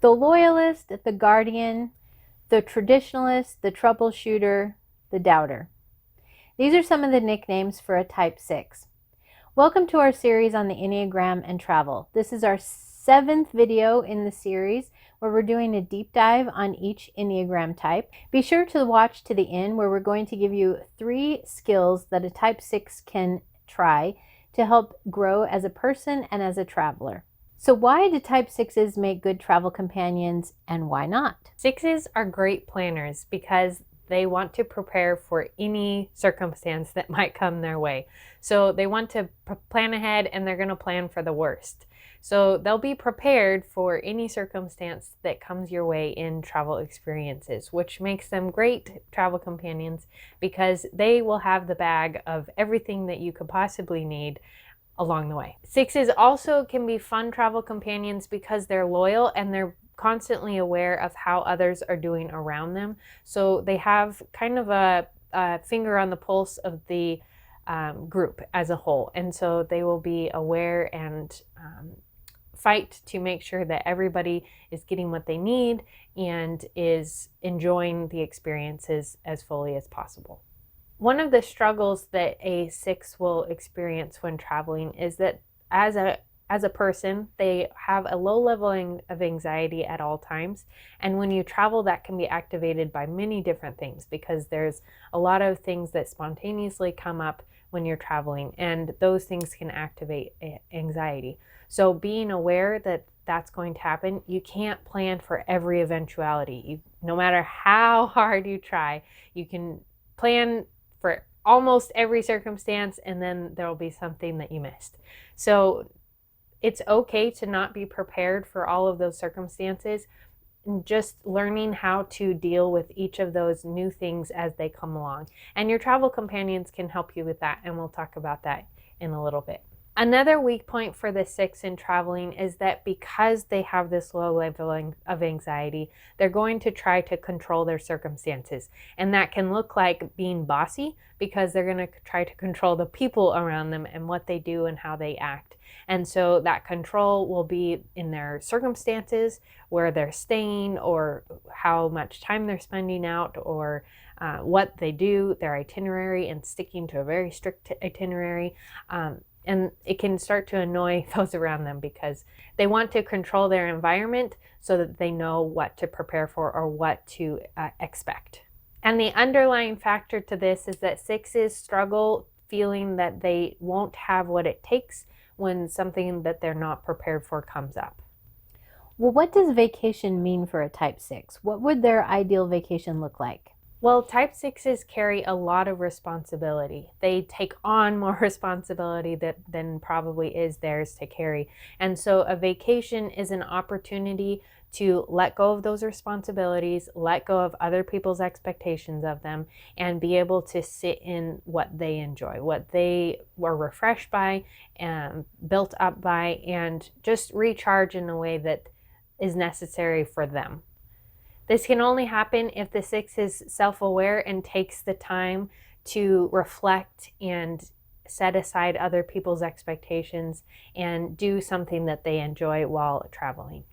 The loyalist, the guardian, the traditionalist, the troubleshooter, the doubter. These are some of the nicknames for a Type 6. Welcome to our series on the Enneagram and travel. This is our 7th video in the series where we're doing a deep dive on each Enneagram type. Be sure to watch to the end where we're going to give you 3 skills that a Type 6 can try to help grow as a person and as a traveler. So why do Type 6s make good travel companions and why not? 6s are great planners because they want to prepare for any circumstance that might come their way. So they want to plan ahead and they're going to plan for the worst. So they'll be prepared for any circumstance that comes your way in travel experiences, which makes them great travel companions because they will have the bag of everything that you could possibly need along the way. 6s also can be fun travel companions because they're loyal and they're constantly aware of how others are doing around them. So they have kind of a finger on the pulse of the group as a whole. And so they will be aware and fight to make sure that everybody is getting what they need and is enjoying the experiences as fully as possible. One of the struggles that a 6 will experience when traveling is that as a person, they have a low level of anxiety at all times. And when you travel, that can be activated by many different things because there's a lot of things that spontaneously come up when you're traveling, and those things can activate anxiety. So being aware that that's going to happen, you can't plan for every eventuality. No matter how hard you try, you can plan for almost every circumstance, and then there'll be something that you missed. So it's okay to not be prepared for all of those circumstances, and just learning how to deal with each of those new things as they come along. And your travel companions can help you with that, and we'll talk about that in a little bit. Another weak point for the 6 in traveling is that because they have this low level of anxiety, they're going to try to control their circumstances. And that can look like being bossy because they're going to try to control the people around them and what they do and how they act. And so that control will be in their circumstances, where they're staying or how much time they're spending out, or what they do, their itinerary, and sticking to a very strict itinerary. And it can start to annoy those around them because they want to control their environment so that they know what to prepare for or what to expect. And the underlying factor to this is that 6s struggle feeling that they won't have what it takes when something that they're not prepared for comes up. Well, what does vacation mean for a Type 6? What would their ideal vacation look like? Well, Type 6s carry a lot of responsibility. They take on more responsibility than probably is theirs to carry. And so a vacation is an opportunity to let go of those responsibilities, let go of other people's expectations of them, and be able to sit in what they enjoy, what they were refreshed by and built up by, and just recharge in a way that is necessary for them. This can only happen if the 6 is self-aware and takes the time to reflect and set aside other people's expectations and do something that they enjoy while traveling.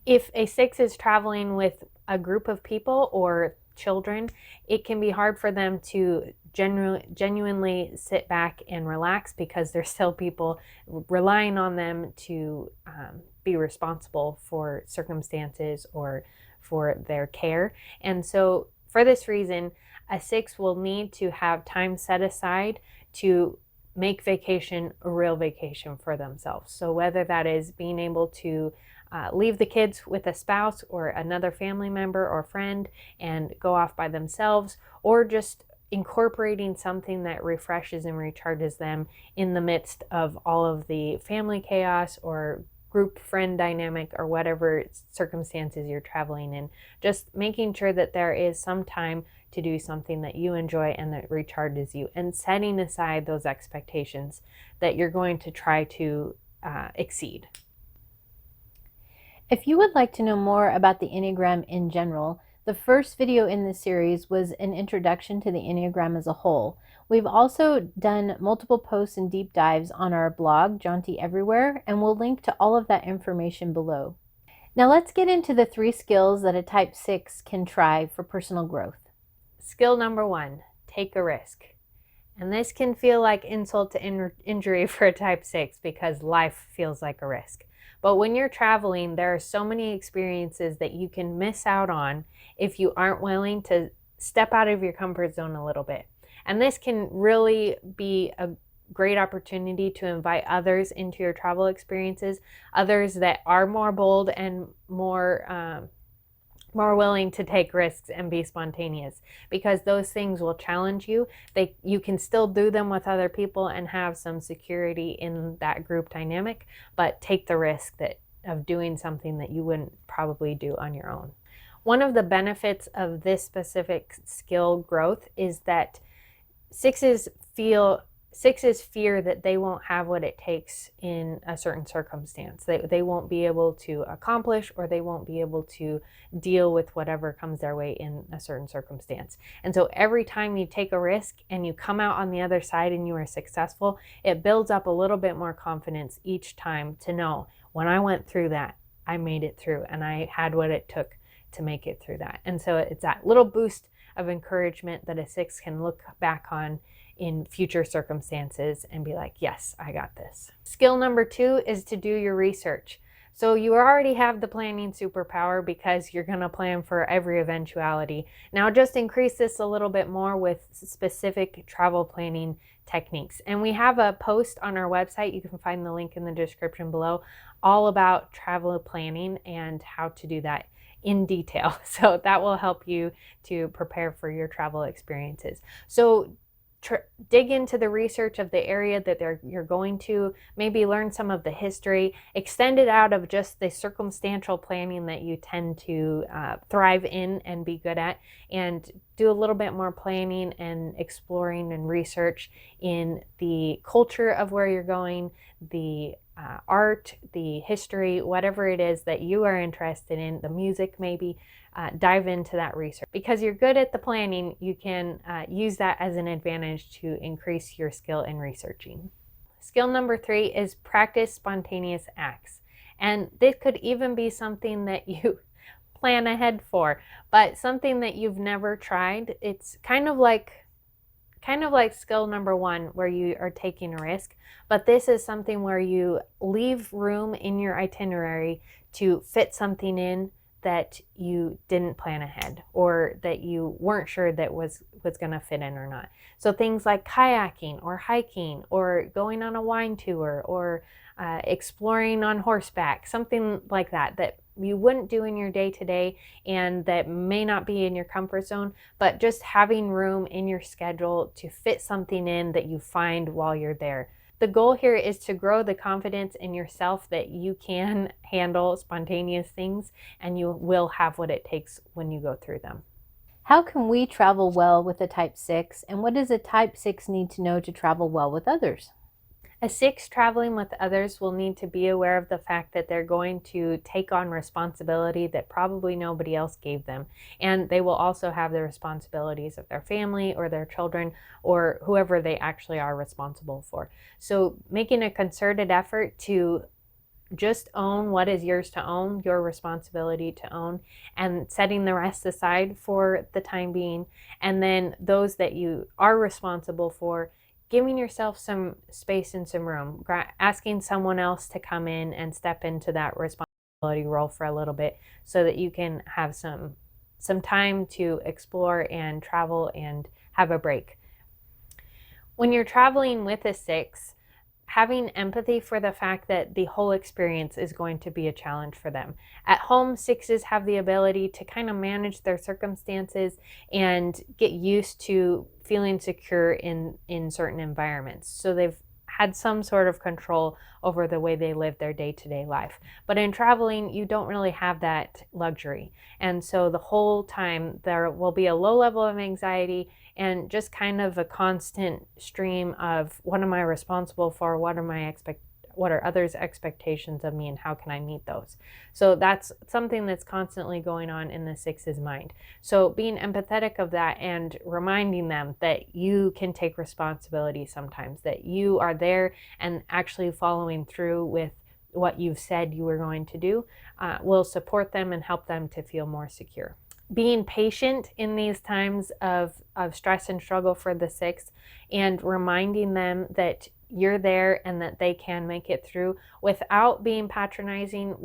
If a 6 is traveling with a group of people or children, it can be hard for them to genuinely sit back and relax because there's still people relying on them to be responsible for circumstances or for their care. And so for this reason, a 6 will need to have time set aside to make vacation a real vacation for themselves. So whether that is being able to leave the kids with a spouse or another family member or friend and go off by themselves, or just incorporating something that refreshes and recharges them in the midst of all of the family chaos or group friend dynamic or whatever circumstances you're traveling in. Just making sure that there is some time to do something that you enjoy and that recharges you, and setting aside those expectations that you're going to try to exceed. If you would like to know more about the Enneagram in general, the first video in this series was an introduction to the Enneagram as a whole. We've also done multiple posts and deep dives on our blog, Jaunty Everywhere, and we'll link to all of that information below. Now let's get into the 3 skills that a type 6 can try for personal growth. Skill number 1, take a risk. And this can feel like insult to injury for a type 6 because life feels like a risk. But when you're traveling, there are so many experiences that you can miss out on if you aren't willing to step out of your comfort zone a little bit. And this can really be a great opportunity to invite others into your travel experiences, others that are more bold and more willing to take risks and be spontaneous, because those things will challenge you. You can still do them with other people and have some security in that group dynamic, but take the risk of doing something that you wouldn't probably do on your own. One of the benefits of this specific skill growth is that sixes fear that they won't have what it takes in a certain circumstance. They won't be able to accomplish, or they won't be able to deal with whatever comes their way in a certain circumstance. And so every time you take a risk and you come out on the other side and you are successful, it builds up a little bit more confidence each time to know, when I went through that, I made it through and I had what it took to make it through that. And so it's that little boost of encouragement that a 6 can look back on in future circumstances and be like, yes, I got this. Skill number 2 is to do your research. So you already have the planning superpower because you're going to plan for every eventuality. Now just increase this a little bit more with specific travel planning techniques. And we have a post on our website, you can find the link in the description below, all about travel planning and how to do that in detail. So that will help you to prepare for your travel experiences. So dig into the research of the area that you're going to, maybe learn some of the history, extend it out of just the circumstantial planning that you tend to thrive in and be good at, and do a little bit more planning and exploring and research in the culture of where you're going, the art, the history, whatever it is that you are interested in, the music maybe. Dive into that research. Because you're good at the planning, you can use that as an advantage to increase your skill in researching. Skill number 3 is practice spontaneous acts. And this could even be something that you plan ahead for, but something that you've never tried. It's kind of like skill number 1, where you are taking a risk, but this is something where you leave room in your itinerary to fit something in that you didn't plan ahead, or that you weren't sure that was going to fit in or not. So things like kayaking or hiking or going on a wine tour or exploring on horseback, something like that you wouldn't do in your day-to-day and that may not be in your comfort zone, but just having room in your schedule to fit something in that you find while you're there. The goal here is to grow the confidence in yourself that you can handle spontaneous things and you will have what it takes when you go through them. How can we travel well with a type 6, and what does a type 6 need to know to travel well with others? A 6 traveling with others will need to be aware of the fact that they're going to take on responsibility that probably nobody else gave them. And they will also have the responsibilities of their family or their children or whoever they actually are responsible for. So making a concerted effort to just own what is yours to own, your responsibility to own, and setting the rest aside for the time being. And then those that you are responsible for, giving yourself some space and some room, asking someone else to come in and step into that responsibility role for a little bit so that you can have some time to explore and travel and have a break. When you're traveling with a 6, having empathy for the fact that the whole experience is going to be a challenge for them. At home, 6s have the ability to kind of manage their circumstances and get used to feeling secure in certain environments. So they've had some sort of control over the way they live their day-to-day life. But in traveling, you don't really have that luxury. And so the whole time there will be a low level of anxiety and just kind of a constant stream of, what am I responsible for? What are others' expectations of me, and how can I meet those? So that's something that's constantly going on in the 6's mind. So being empathetic of that and reminding them that you can take responsibility sometimes, that you are there and actually following through with what you've said you were going to do will support them and help them to feel more secure. Being patient in these times of stress and struggle for the 6 and reminding them that you're there and that they can make it through without being patronizing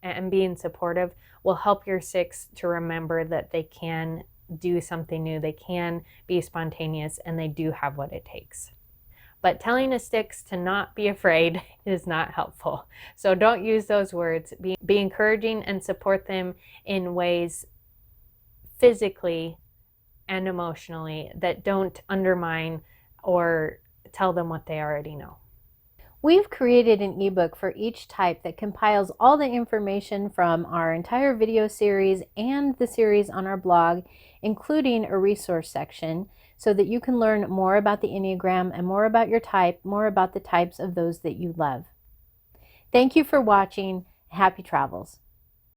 and being supportive will help your 6 to remember that they can do something new, they can be spontaneous, and they do have what it takes. But telling a 6 to not be afraid is not helpful. So don't use those words. Be encouraging and support them in ways physically and emotionally that don't undermine or tell them what they already know. We've created an ebook for each type that compiles all the information from our entire video series and the series on our blog, including a resource section, so that you can learn more about the Enneagram and more about your type, more about the types of those that you love. Thank you for watching. Happy travels.